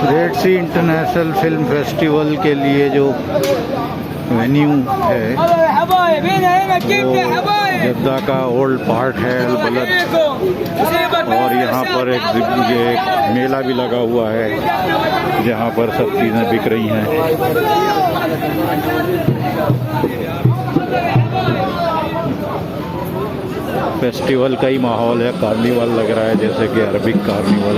Red सी international film festival के लिए जो वेन्यू है वो जद्दा का ओल्ड पार्ट है अल बलद, और यहाँ पर एक मेला भी लगा हुआ है जहाँ पर सब चीज़ें बिक रही हैं। फेस्टिवल का ही माहौल है, कार्निवल लग रहा है जैसे कि अरबिक कार्निवल।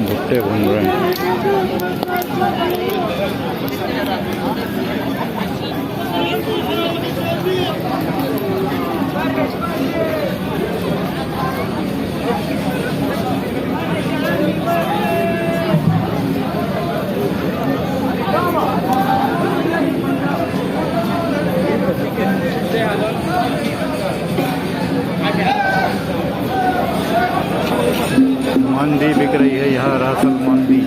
भुट्टे घूम रहे हैं। मंदी बिक रही है यहाँ, रासल मंदी।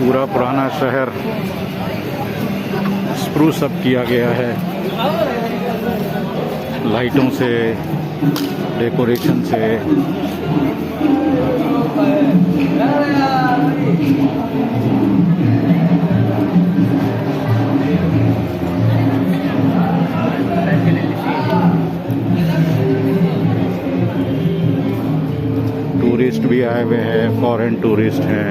पूरा पुराना शहर स्प्रूस अप किया गया है, लाइटों से, डेकोरेशन से। टूरिस्ट भी आए हुए हैं, फॉरेन टूरिस्ट हैं।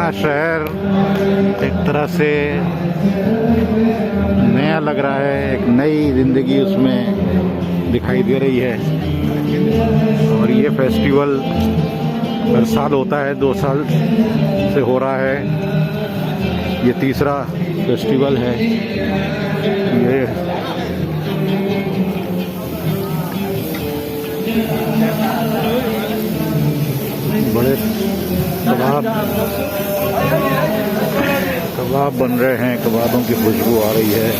नया शहर एक तरह से नया लग रहा है, एक नई ज़िंदगी उसमें दिखाई दे रही है। और ये फेस्टिवल हर साल होता है, 2 साल से हो रहा है, ये तीसरा फेस्टिवल है। ये बड़े कबाब बन रहे हैं, कबाबों की खुशबू आ रही है,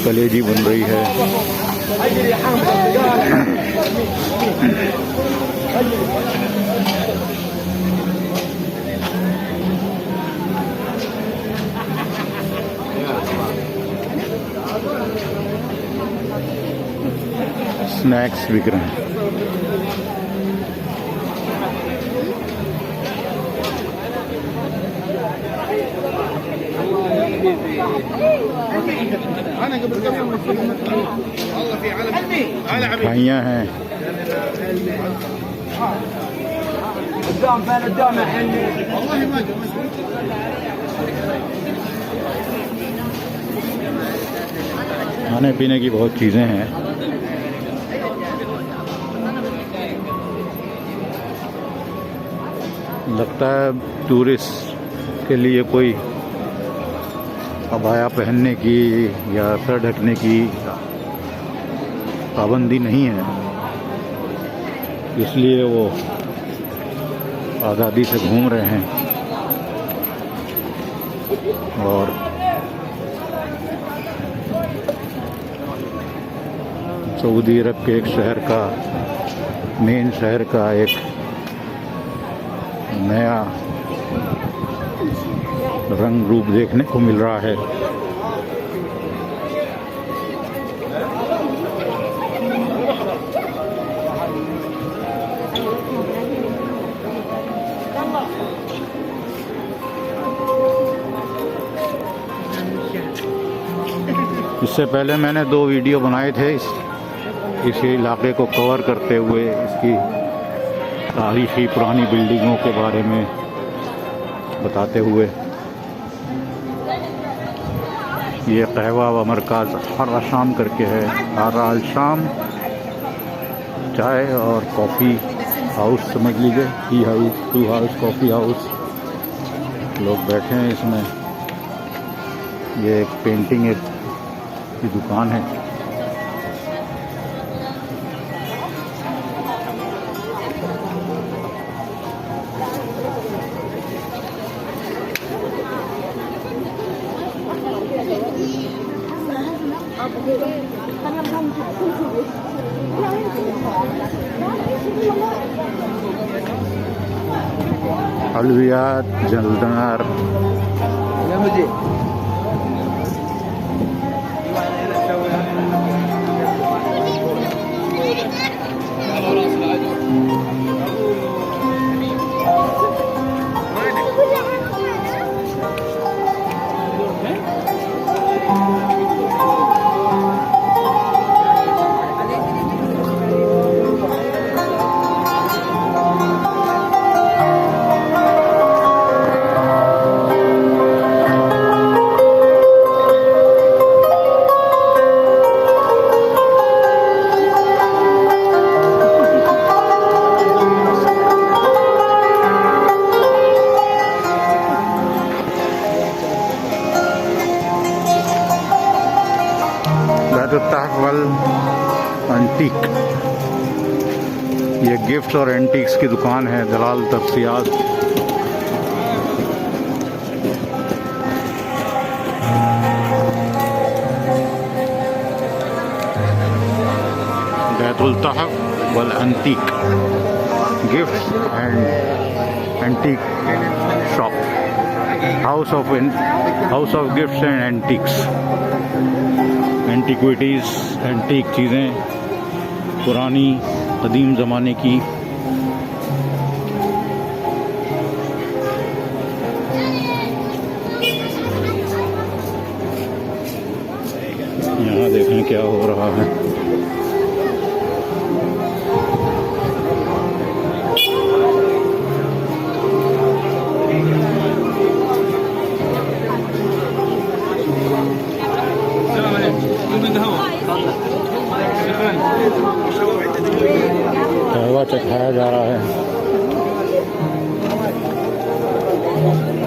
कलेजी बन रही है। स्नैक्स बिक रहे हैं। मिठाइयाँ हैं। खाने पीने की बहुत चीज़ें हैं। लगता है टूरिस्ट के लिए कोई अबाया पहनने की या सर ढकने की पाबंदी नहीं है, इसलिए वो आज़ादी से घूम रहे हैं। और सऊदी अरब के एक शहर का, मेन शहर का एक नया रंग रूप देखने को मिल रहा है। इससे पहले मैंने 2 वीडियो बनाए थे इस इलाके को कवर करते हुए, इसकी तारीखी पुरानी बिल्डिंगों के बारे में बताते हुए। ये कहवा व मरकज़ हर शाम करके है, हर शाम चाय और कॉफ़ी हाउस समझ लीजिए, tea house, two house, coffee house. लोग बैठे हैं इसमें। ये एक पेंटिंग की दुकान है। हलवियात जलदार तहवल एंटीक। ये गिफ्ट्स और एंटीक्स की दुकान है, दलाल तफसियात। बैतुल तहवल antique gifts and antique shop, house of gifts and antiques. Antiquities, antique चीज़ें, पुरानी कदीम ज़माने की। यहाँ देखें क्या हो रहा है।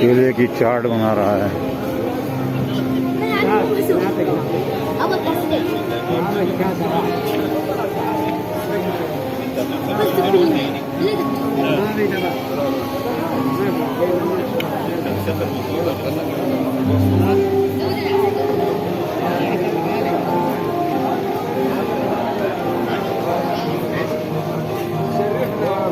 केले की चाट बना रहा है।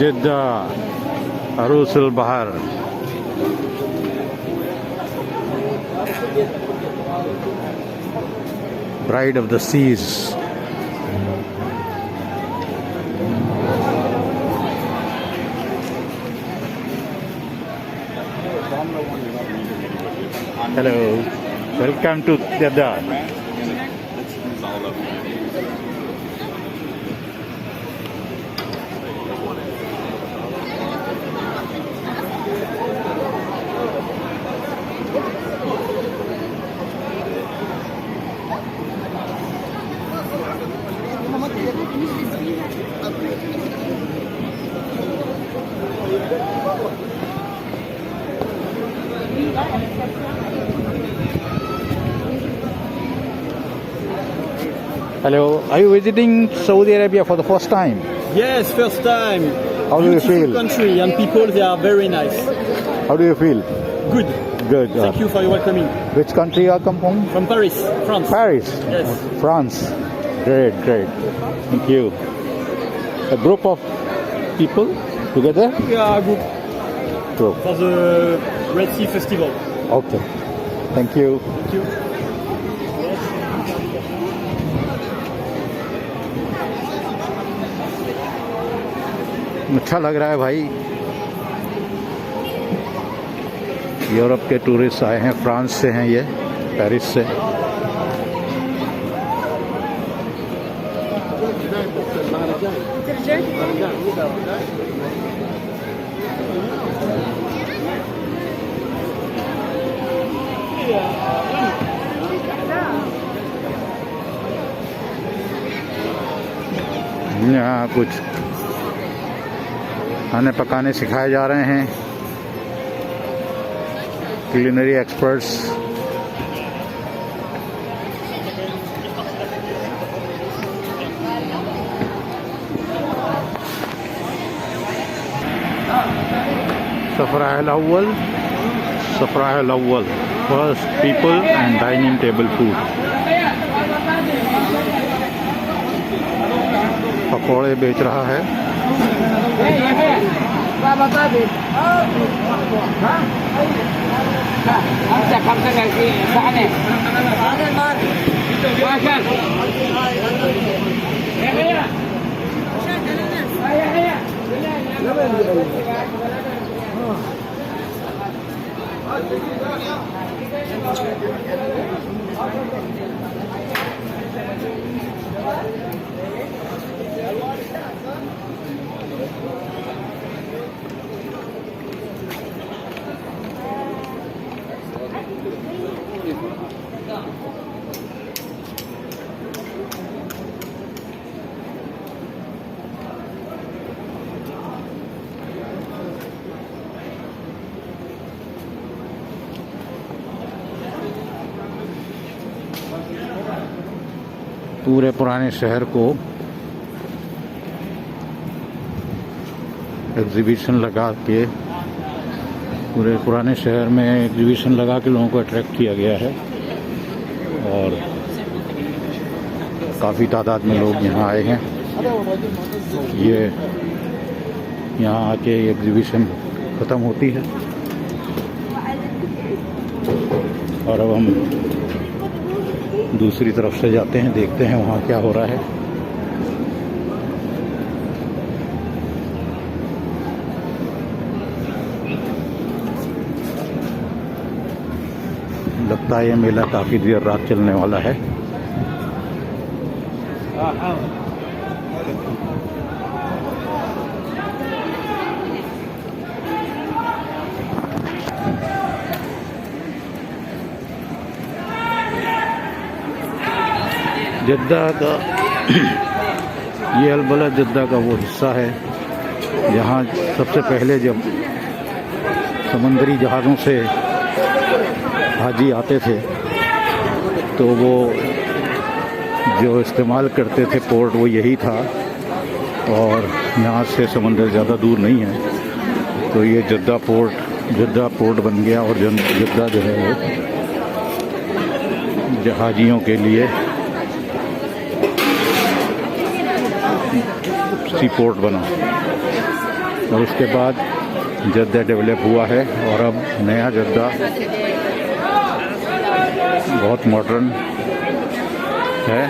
जिद्दा अरूसुल बहर। Bride of the Seas। Hello, welcome to Jeddah। Hello, are you visiting Saudi Arabia for the first time? Yes, first time. How do you Beautiful feel? country and people, they are very nice. How do you feel? Good. Good. Thank you for your welcoming. Which country you come from? From Paris, France. Paris. Yes. France. Great, great. Thank you. A group of people together? We are a group Group. for the Red Sea Festival. Okay. Thank you. Thank you. अच्छा लग रहा है भाई। Europe के tourist आए हैं, France से हैं ये, पेरिस से। यहाँ कुछ खाने पकाने सिखाए जा रहे हैं, culinary experts। सफराह अल-अव्वल, सफराह अल-अव्वल, first people and dining table food. पकौड़े बेच रहा है। पूरे पुराने शहर को एग्जीबिशन लगा के, पूरे पुराने शहर में एग्जीबिशन लगा के लोगों को अट्रैक्ट किया गया है और काफ़ी तादाद में लोग यहाँ आए हैं। ये यहाँ आके एग्जीबिशन ख़त्म होती है और अब हम दूसरी तरफ से जाते हैं, देखते हैं वहाँ क्या हो रहा है। लगता है ये मेला काफ़ी देर रात चलने वाला है। जद्दा का ये अल-बलद जद्दा का वो हिस्सा है जहाँ सबसे पहले जब समुद्री जहाज़ों से हाजी आते थे तो वो जो इस्तेमाल करते थे पोर्ट वो यही था, और यहाँ से समंदर ज़्यादा दूर नहीं है, तो ये जद्दा पोर्ट बन गया। और जद्दा जो है वो जहाजियों के लिए सी पोर्ट बना, और उसके बाद जद्दा डेवलप हुआ है। और अब नया जद्दा बहुत मॉडर्न है,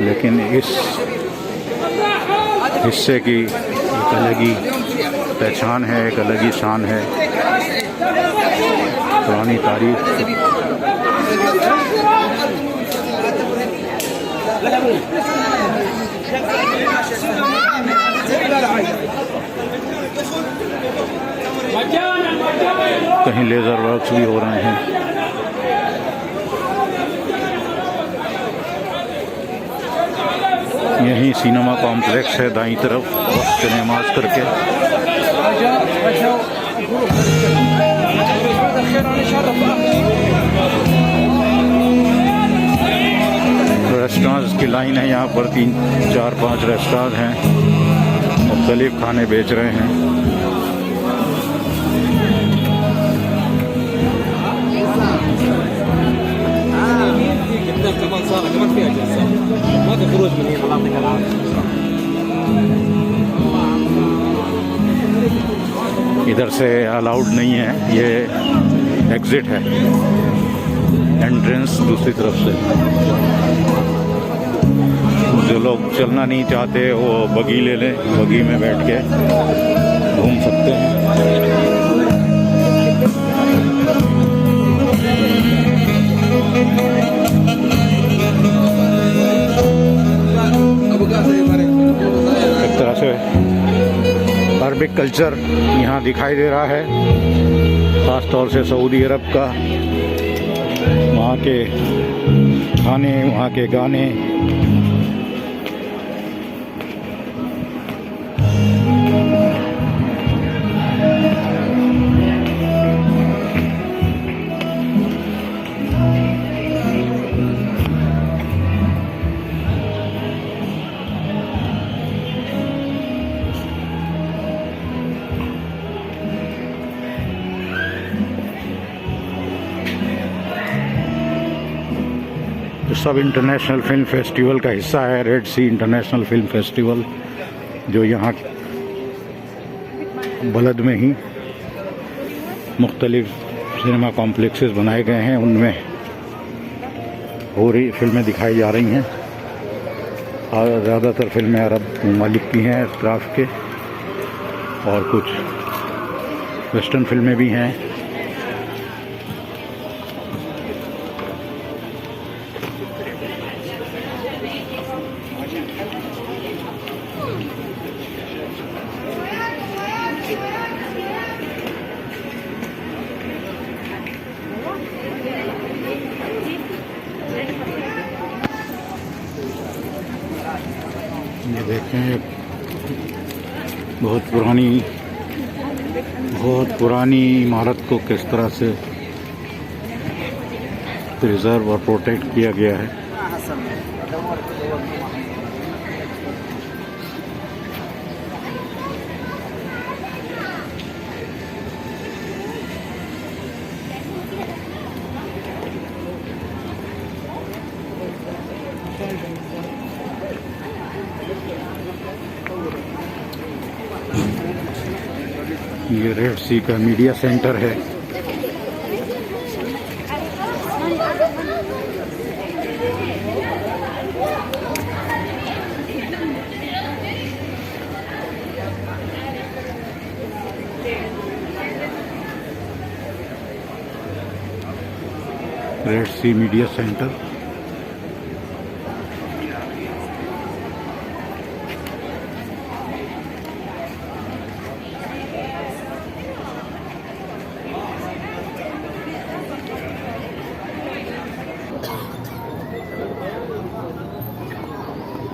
लेकिन इस हिस्से की एक अलग ही पहचान है, एक अलग ही शान है, पुरानी तारीख। कहीं लेज़र वर्क्स भी हो रहे हैं। यहीं सिनेमा कॉम्प्लेक्स है दाईं तरफ, सिनेमास करके। रेस्टोरेंट्स की लाइन है यहाँ पर, 3, 4, 5 रेस्टोरेंट हैं, मुख्तलिफ खाने बेच रहे हैं। इधर से अलाउड नहीं है, ये एग्जिट है, एंट्रेंस दूसरी तरफ से। जो लोग चलना नहीं चाहते वो बगी ले लें, बगी में बैठ के घूम सकते हैं। एक तरह से अरबिक कल्चर यहाँ दिखाई दे रहा है, ख़ास तौर से सऊदी अरब का। वहाँ के खाने, वहाँ के गाने, सब इंटरनेशनल फिल्म फेस्टिवल का हिस्सा है। रेड सी इंटरनेशनल फिल्म फेस्टिवल, जो यहाँ बलद में ही मुख्तलिफ सिनेमा कॉम्प्लेक्सेस बनाए गए हैं, उनमें हो रही फिल्में दिखाई जा रही हैं। और ज़्यादातर फिल्में अरब ममालिक की हैं, अतराफ़ के, और कुछ वेस्टर्न फिल्में भी हैं। ये देखें, बहुत पुरानी इमारत को किस तरह से प्रिजर्व और प्रोटेक्ट किया गया है। ये रेड सी का मीडिया सेंटर है। Red C media centre.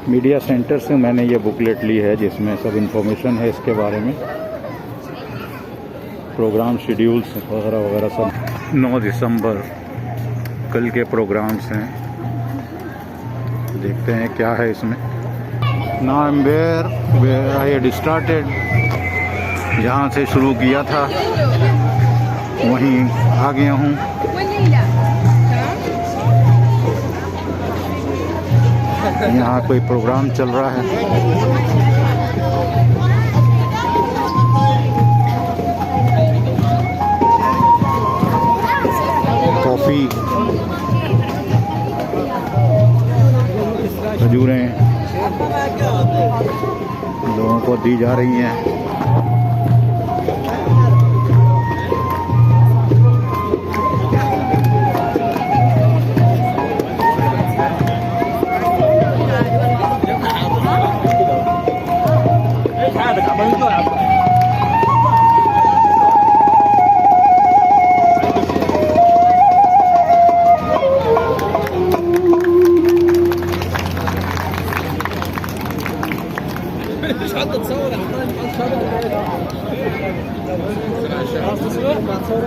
Media centre से मैंने ये बुकलेट ली है जिसमें सब इन्फॉर्मेशन है इसके बारे में, प्रोग्राम शेड्यूल्स वगैरह वगैरह सब। 9 दिसंबर कल के प्रोग्राम्स हैं, देखते हैं क्या है इसमें। Now I am where I had started, जहाँ से शुरू किया था वहीं आ गया हूँ। यहाँ कोई प्रोग्राम चल रहा है। कॉफ़ी, खजूरें लोगों को दी जा रही हैं।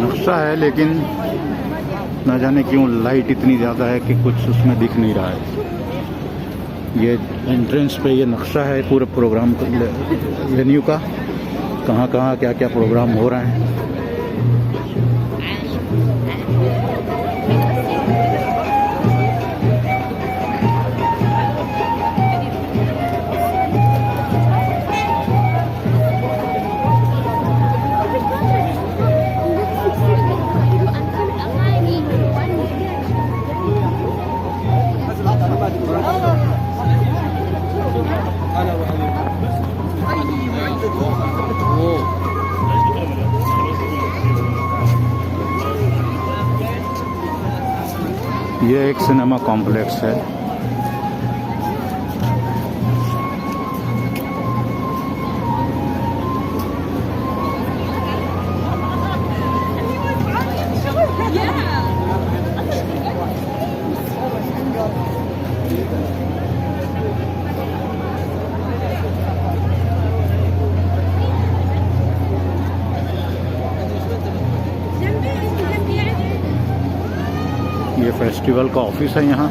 नक्शा है लेकिन न जाने क्यों लाइट इतनी ज़्यादा है कि कुछ उसमें दिख नहीं रहा है। ये एंट्रेंस पे ये नक्शा है पूरे प्रोग्राम वेन्यू का, कहाँ कहाँ क्या क्या प्रोग्राम हो रहे हैं। ये एक सिनेमा कॉम्प्लेक्स है। ये फेस्टिवल का ऑफिस है यहाँ।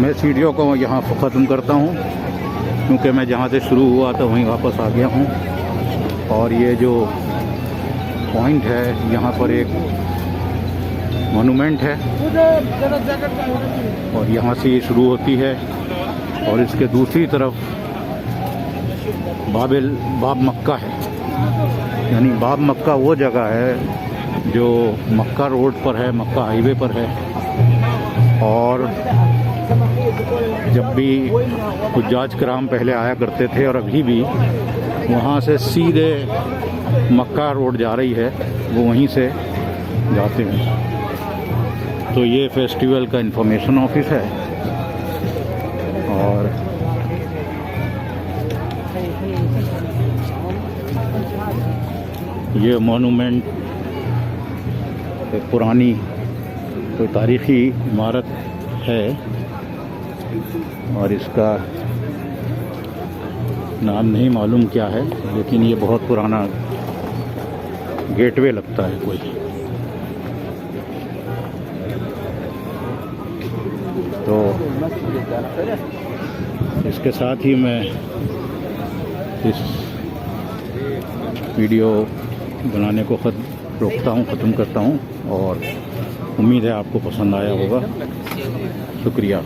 मैं इस वीडियो को यहाँ ख़त्म करता हूँ, क्योंकि मैं जहाँ से शुरू हुआ था वहीं वापस आ गया हूँ। और ये जो पॉइंट है, यहाँ पर एक मोनूमेंट है और यहाँ से ये शुरू होती है और इसके दूसरी तरफ बाब मक्का है। यानी बाब मक्का वो जगह है जो मक्का रोड पर है, मक्का हाईवे पर है। और जब भी हुज्जाज किराम पहले आया करते थे और अभी भी वहाँ से सीधे मक्का रोड जा रही है, वो वहीं से जाते हैं। तो ये फेस्टिवल का इंफॉर्मेशन ऑफिस है और ये मोनूमेंट एक पुरानी कोई तारीख़ी इमारत है और इसका नाम नहीं मालूम क्या है, लेकिन ये बहुत पुराना गेटवे लगता है कोई। तो इसके साथ ही मैं इस वीडियो बनाने को ख़त्म करता हूँ और उम्मीद है आपको पसंद आया होगा। शुक्रिया।